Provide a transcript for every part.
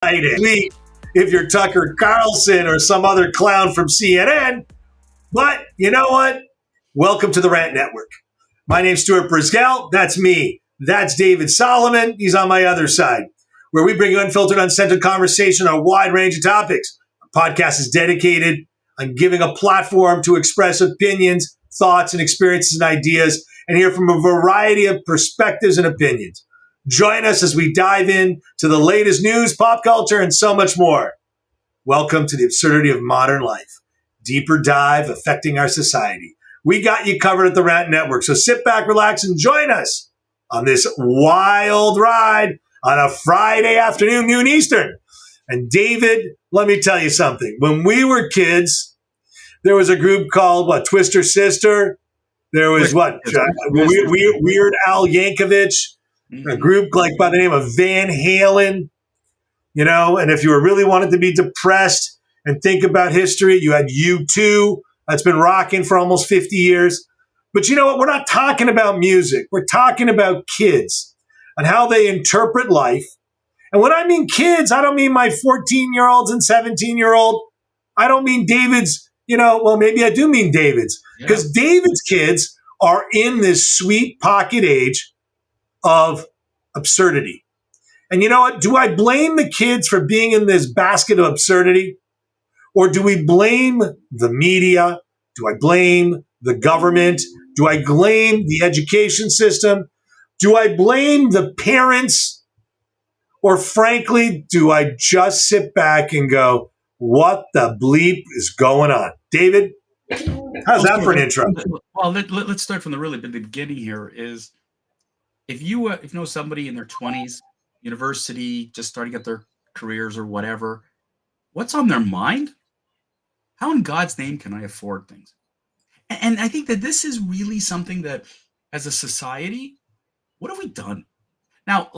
Sweet if you're Tucker Carlson or some other clown from CNN. But you know what? Welcome to the Rant Network. My name's Stuart Brisgell. That's me. That's David Solomon. He's on my other side, where we bring you unfiltered, uncensored conversation on a wide range of topics. Our podcast is dedicated on giving a platform to express opinions, thoughts, and experiences and ideas, and hear from a variety of perspectives and opinions. Join us as we dive in to the latest news, pop culture, and so much more. Welcome to the absurdity of modern life. Deeper dive affecting our society. We got you covered at the Rant Network, so sit back, relax, and join us on this wild ride on a Friday afternoon, noon Eastern. And David, let me tell you something. When we were kids, there was a group called, Twister Sister. There was, Weird Al Yankovic. A group like by the name of Van Halen, and if you really wanted to be depressed and think about history, you had U2 that's been rocking for almost 50 years. But you know what? We're not talking about music. We're talking about kids and how they interpret life. And when I mean kids, I don't mean my 14-year-olds and 17-year-old. I don't mean David's, maybe I do mean David's, because David's kids are in this sweet pocket age of absurdity. And you know what? Do I blame the kids for being in this basket of absurdity? Or do we blame the media? Do I blame the government? Do I blame the education system? Do I blame the parents? Or frankly, do I just sit back and go, what the bleep is going on? David, how's that for an intro? Well, let's start from the beginning here is, if you know somebody in their 20s, university, just starting at their careers or whatever, what's on their mind? How in God's name can I afford things? And I think that this is really something that, as a society, what have we done? Now,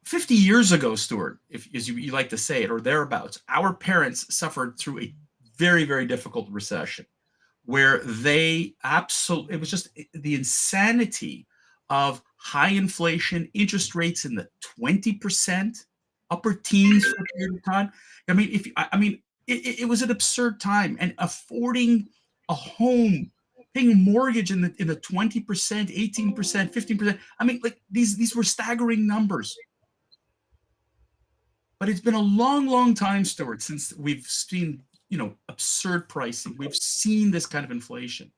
50 years ago, Stuart, as you like to say it, or thereabouts, our parents suffered through a very, very difficult recession where it was just the insanity of high inflation, interest rates in the 20%, upper teens for a period of time. It was an absurd time, and affording a home, paying a mortgage in the 20%, 18%, 15%. These were staggering numbers. But it's been a long, long time, Stuart, since we've seen, absurd pricing. We've seen this kind of inflation.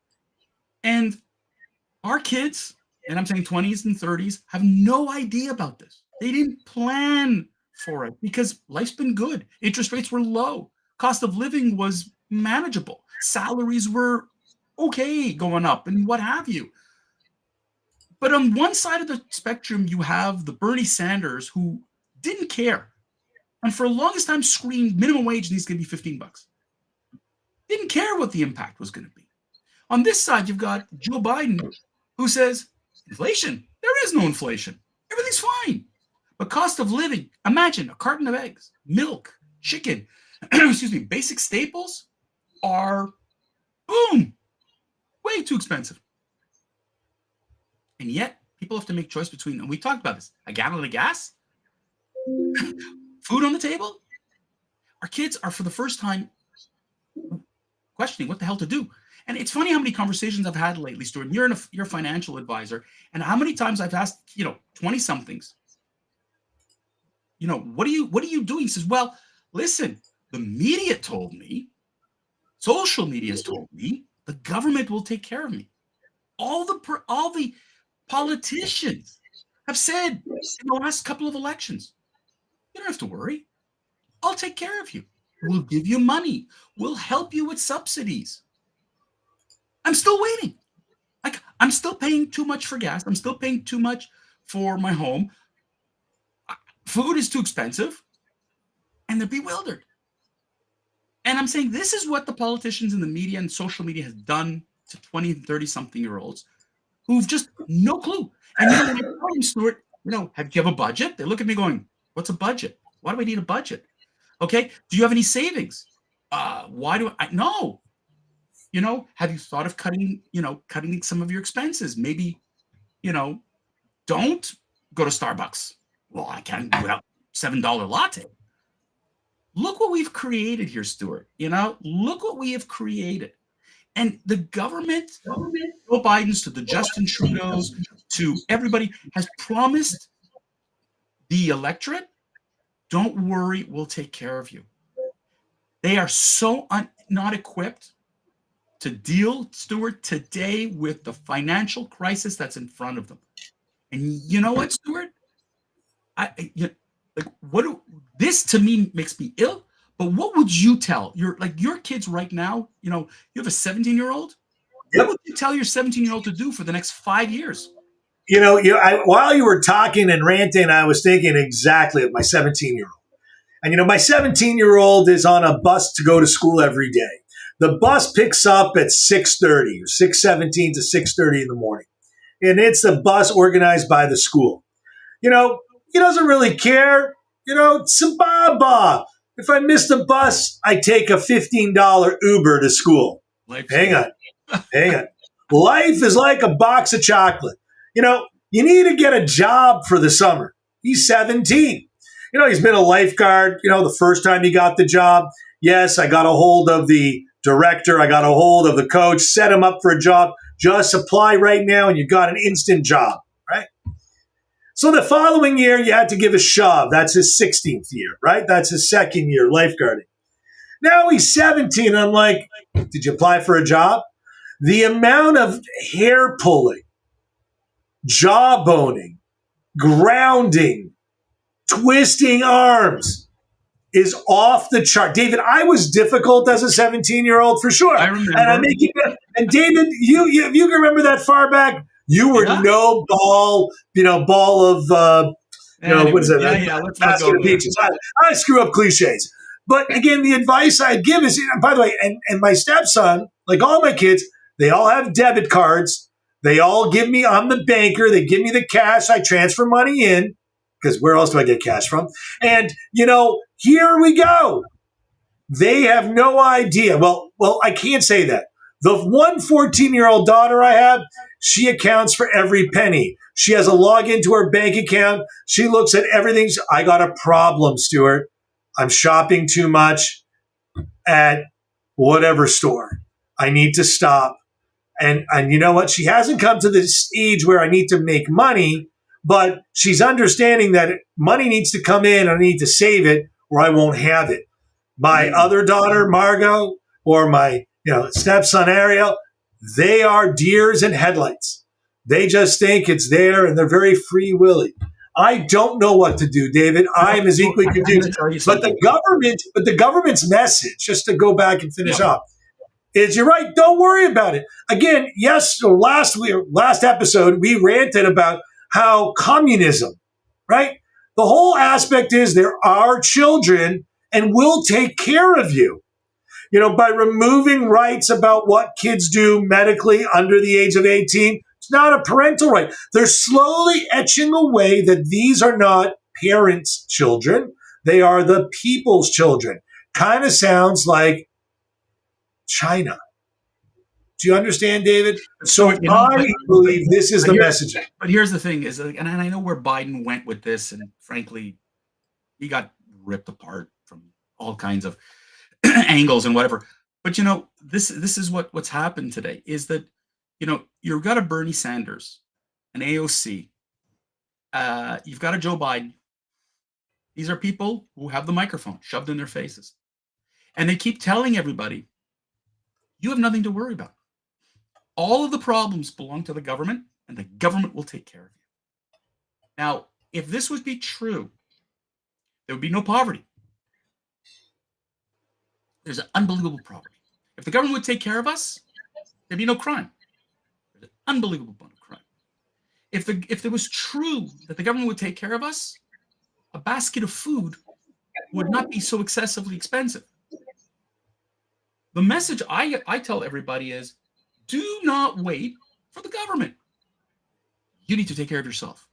And our kids, and I'm saying 20s and 30s, have no idea about this. They didn't plan for it because life's been good. Interest rates were low. Cost of living was manageable. Salaries were okay going up and what have you. But on one side of the spectrum, you have the Bernie Sanders who didn't care. And for the longest time screamed minimum wage needs to be $15. Didn't care what the impact was going to be. On this side, you've got Joe Biden who says, inflation, there is no inflation. Everything's fine. But cost of living, imagine a carton of eggs, milk, chicken, basic staples are, boom, way too expensive. And yet, people have to make choice between, and we talked about this, a gallon of gas, food on the table. Our kids are, for the first time, questioning what the hell to do. And it's funny how many conversations I've had lately, Stuart. You're a financial advisor, and how many times I've asked, 20-somethings, what are you doing? He says, well, listen, the media told me, social media has told me, the government will take care of me. All the politicians have said in the last couple of elections, you don't have to worry. I'll take care of you. We'll give you money. We'll help you with subsidies. I'm still waiting. I'm still paying too much for gas. I'm still paying too much for my home. Food is too expensive. And they're bewildered. And I'm saying this is what the politicians in the media and social media has done to 20 and 30-something-year-olds who've just no clue. And when I tell them, Stuart, do you have a budget? They look at me going, what's a budget? Why do I need a budget? Okay. Do you have any savings? Why do I? No. Have you thought of cutting some of your expenses? Maybe, don't go to Starbucks. Well, I can't do without $7 latte. look what we've created here, Stuart. Look what we have created. And the government, Joe Biden's to the Justin Trudeau's to everybody, has promised the electorate, don't worry, we'll take care of you. They are so not equipped to deal, Stuart, today with the financial crisis that's in front of them. And you know what, Stuart? This to me makes me ill. But what would you tell your kids right now? You have a 17-year-old. Yep. What would you tell your 17-year-old to do for the next 5 years? While you were talking and ranting, I was thinking exactly of my 17-year-old. And my 17-year-old is on a bus to go to school every day. The bus picks up at 6:30 or 6:17 to 6:30 in the morning. And it's a bus organized by the school. He doesn't really care. Sababa. If I miss the bus, I take a $15 Uber to school. Hang on. Life is like a box of chocolate. You need to get a job for the summer. He's 17. He's been a lifeguard, the first time he got the job. Yes, I got a hold of the director. I got a hold of the coach, set him up for a job. Just apply right now and you got an instant job, right? So the following year, you had to give a shove. That's his 16th year, right? That's his second year lifeguarding. Now he's 17. I'm like, did you apply for a job? The amount of hair pulling, jawboning, grounding, twisting arms is off the chart. David, I was difficult as a 17-year-old for sure. I remember. And David, you can remember that far back. You were no ball, ball of, what is it? Let's not basket of peaches. I screw up cliches. But again, the advice I'd give is, by the way, and my stepson, like all my kids, they all have debit cards. They all give me, I'm the banker. They give me the cash. I transfer money in because where else do I get cash from? And, here we go. They have no idea. Well, I can't say that. The one 14-year-old daughter I have, she accounts for every penny. She has a login to her bank account. She looks at everything. I got a problem, Stuart. I'm shopping too much at whatever store. I need to stop. And you know what? She hasn't come to this age where I need to make money, but she's understanding that money needs to come in and I need to save it or I won't have it. My other daughter, Margot, or my stepson, Ariel, they are deers in headlights. They just think it's there and they're very free willy. I don't know what to do, David. I'm as equally confused. But the government's message, just to go back and finish up, is you're right. Don't worry about it. Again, last episode, we ranted about how communism, right? The whole aspect is there are children and we'll take care of you. By removing rights about what kids do medically under the age of 18, it's not a parental right. They're slowly etching away that these are not parents' children. They are the people's children. Kind of sounds like China. Do you understand, David? So I believe this is the messaging. But here's the thing is, and I know where Biden went with this, and frankly, he got ripped apart from all kinds of angles and whatever. But this is what's happened today is that you've got a Bernie Sanders, an AOC, you've got a Joe Biden. These are people who have the microphone shoved in their faces, and they keep telling everybody, you have nothing to worry about. All of the problems belong to the government, and the government will take care of you. Now, if this would be true, there would be no poverty. There's an unbelievable poverty. If the government would take care of us, there'd be no crime. There's an unbelievable amount of crime. If it was true that the government would take care of us, a basket of food would not be so excessively expensive. The message I tell everybody is, do not wait for the government. You need to take care of yourself.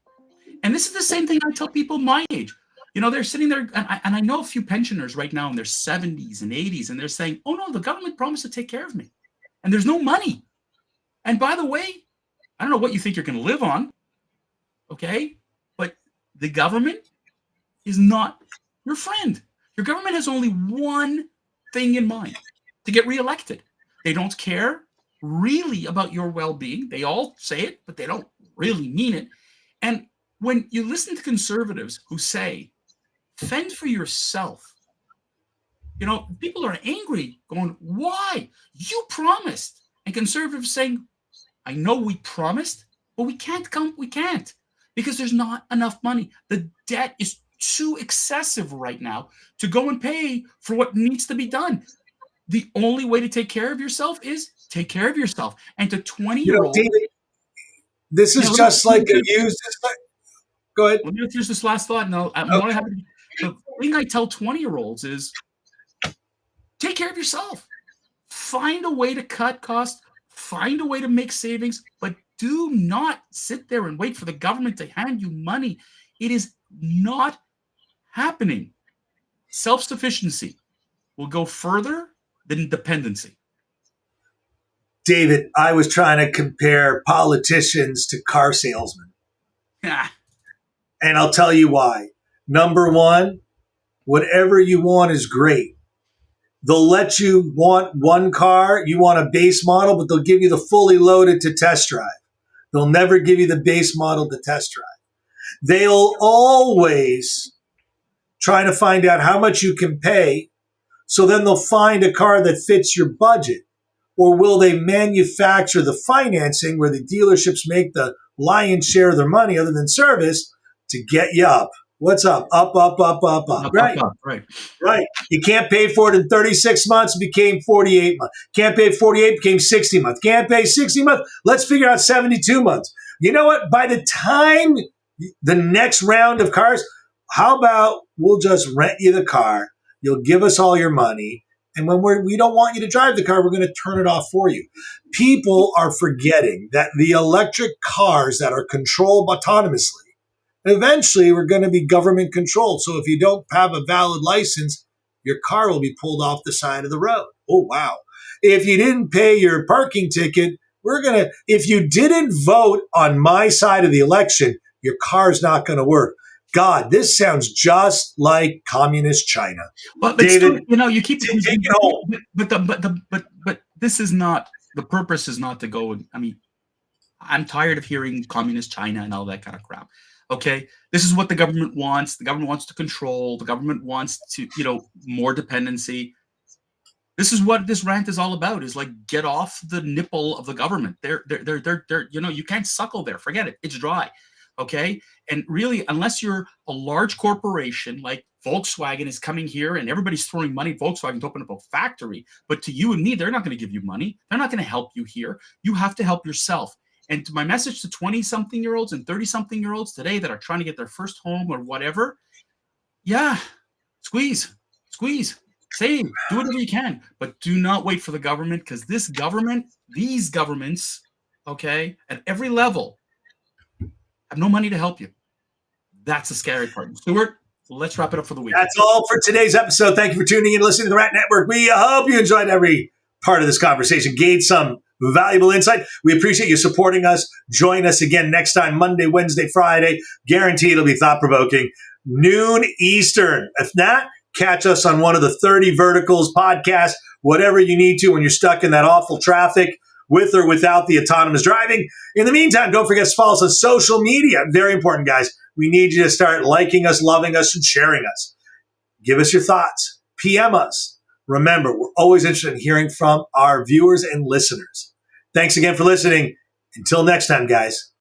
And this is the same thing I tell people my age. They're sitting there, and I know a few pensioners right now in their 70s and 80s, and they're saying, oh, no, the government promised to take care of me. And there's no money. And by the way, I don't know what you think you're going to live on, okay? But the government is not your friend. Your government has only one thing in mind: to get reelected. They don't care really about your well-being. They all say it, but they don't really mean it. And when you listen to conservatives who say, fend for yourself, people are angry, going, why? You promised. And conservatives saying, I know we promised, but we can't because there's not enough money. The debt is too excessive right now to go and pay for what needs to be done. The only way to take care of yourself is take care of yourself. And to 20-year-old, David, this is just like a used. Go ahead. Let me finish this last thought. No, the thing I tell 20-year-olds is take care of yourself. Find a way to cut costs. Find a way to make savings, but do not sit there and wait for the government to hand you money. It is not happening. Self-sufficiency will go further than dependency. David, I was trying to compare politicians to car salesmen. And I'll tell you why. Number one, whatever you want is great. They'll let you want one car, you want a base model, but they'll give you the fully loaded to test drive. They'll never give you the base model to test drive. They'll always try to find out how much you can pay, so then they'll find a car that fits your budget. Or will they manufacture the financing where the dealerships make the lion's share of their money other than service to get you up? What's up? Up, up, up, up, up. Right. Right. You can't pay for it in 36 months, it became 48 months. Can't pay 48, became 60 months. Can't pay 60 months, let's figure out 72 months. You know what? By the time the next round of cars, how about we'll just rent you the car, you'll give us all your money, and when we don't want you to drive the car, we're going to turn it off for you. People are forgetting that the electric cars that are controlled autonomously, eventually we're going to be government controlled. So if you don't have a valid license, your car will be pulled off the side of the road. Oh, wow. If you didn't pay your parking ticket, if you didn't vote on my side of the election, your car's not going to work. God, this sounds just like communist China. But David, still, you keep taking it home. But this is not, the purpose is not to go. I mean, I'm tired of hearing communist China and all that kind of crap. Okay, this is what the government wants. The government wants to control. The government wants to, more dependency. This is what this rant is all about. Is like, get off the nipple of the government. They're you can't suckle there. Forget it. It's dry. Okay, and really, unless you're a large corporation like Volkswagen is coming here and everybody's throwing money at Volkswagen to open up a factory, but to you and me, they're not going to give you money. They're not going to help you here. You have to help yourself. And to my message to 20-something-year-olds and 30-something-year-olds today that are trying to get their first home or whatever, squeeze, save, do whatever you can, but do not wait for the government, because these governments, okay, at every level have no money to help you. That's the scary part. Stuart, let's wrap it up for the week. That's all for today's episode. Thank you for tuning in and listening to the Rat Network. We hope you enjoyed every part of this conversation, gained some valuable insight. We appreciate you supporting us. Join us again next time, Monday, Wednesday, Friday. Guaranteed it'll be thought-provoking. Noon Eastern. If not, catch us on one of the 30 Verticals podcasts, whatever you need to when you're stuck in that awful traffic, with or without the autonomous driving. In the meantime, don't forget to follow us on social media. Very important, guys. We need you to start liking us, loving us, and sharing us. Give us your thoughts. PM us. Remember, we're always interested in hearing from our viewers and listeners. Thanks again for listening. Until next time, guys.